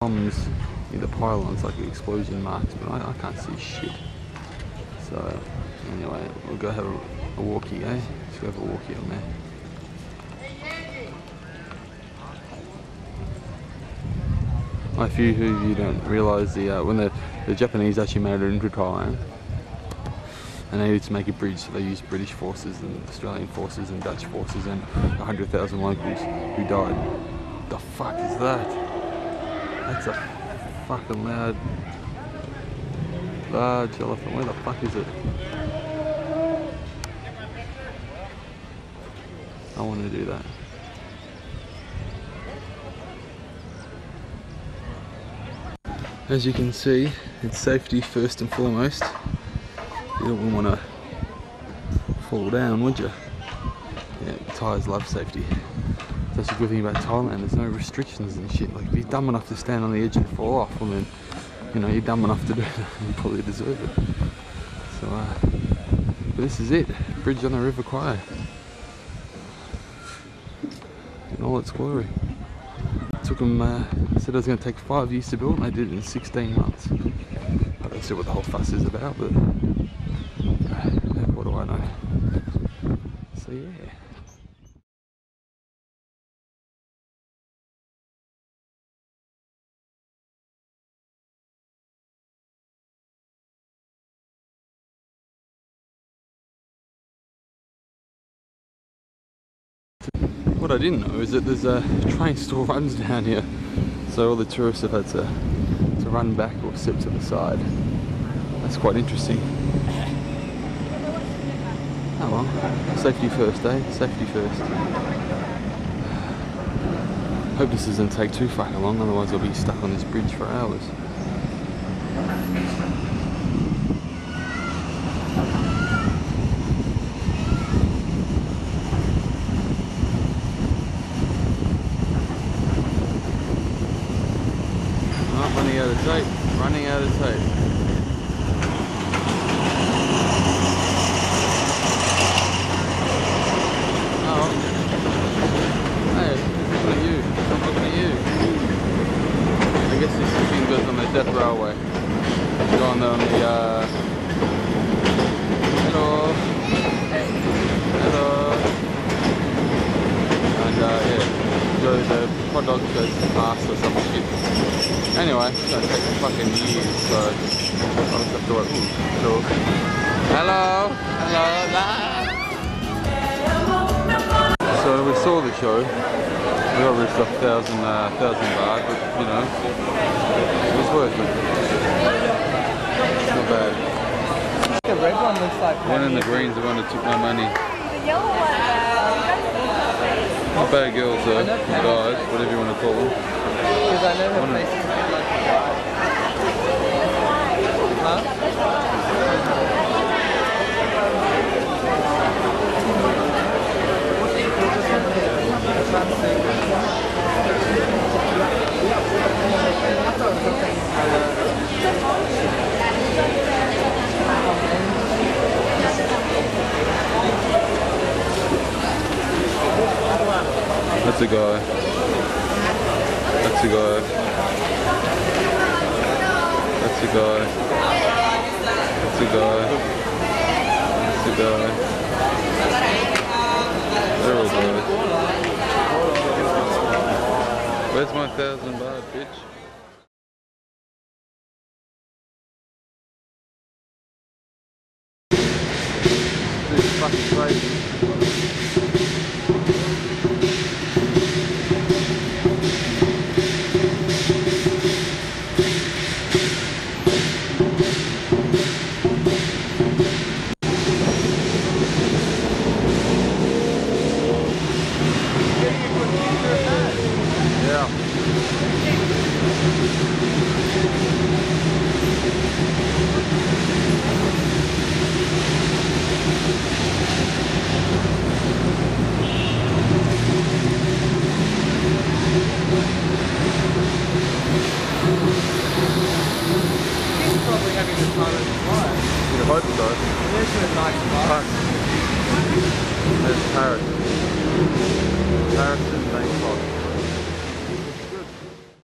bombs in the pylons, like the explosion marks, but I can't see shit. So anyway, we'll go have a walkie, eh? Let's go have a walkie on there. A few of you don't realise when the Japanese actually made it into Thailand, and they needed to make a bridge, so they used British forces and Australian forces and Dutch forces and 100,000 locals who died. The fuck is that? That's a fucking large elephant. Where the fuck is it? I want to do that. As you can see, it's safety first and foremost. You don't want to fall down, would you? Yeah, Thais love safety. That's the good thing about Thailand, there's no restrictions and shit. Like, if you're dumb enough to stand on the edge and fall off, well then, you know, you're dumb enough to do it, you probably deserve it. So, but this is it, bridge on the River Kwai. In all its glory. Took them, said it was going to take 5 years to build, and they did it in 16 months. I don't see what the whole fuss is about, but what do I know? So yeah. What I didn't know is that there's a train still runs down here, so all the tourists have had to run back or sit to the side. That's quite interesting. Oh well, safety first, eh? Safety first. Hope this doesn't take too fucking long, otherwise I'll be stuck on this bridge for hours. Running out of tape, running out of tape. Oh, hey, look at you, I'm looking at you. I guess this thing goes on the Death Railway. Go on the, hello, hello, and yeah. The product goes past or some shit. Anyway, it's gonna take fucking years, so I'll just have to wait. So, hello, hello. So we saw the show. We got ripped off 1,000 baht, but you know, it was worth it. It's not bad. The red one looks like. One in the greens, the one that took my money. The yellow one. Not bad girls though, guys, whatever you want to call them. Because I know her face is like a guy. Huh? That's a guy. That's a guy. That's a guy. That's a guy. That's a guy. They're all guys. Where's my 1,000 baht, bitch? This is fucking crazy. hope so. There's a nice park. There's Paris. Paris is Bangkok.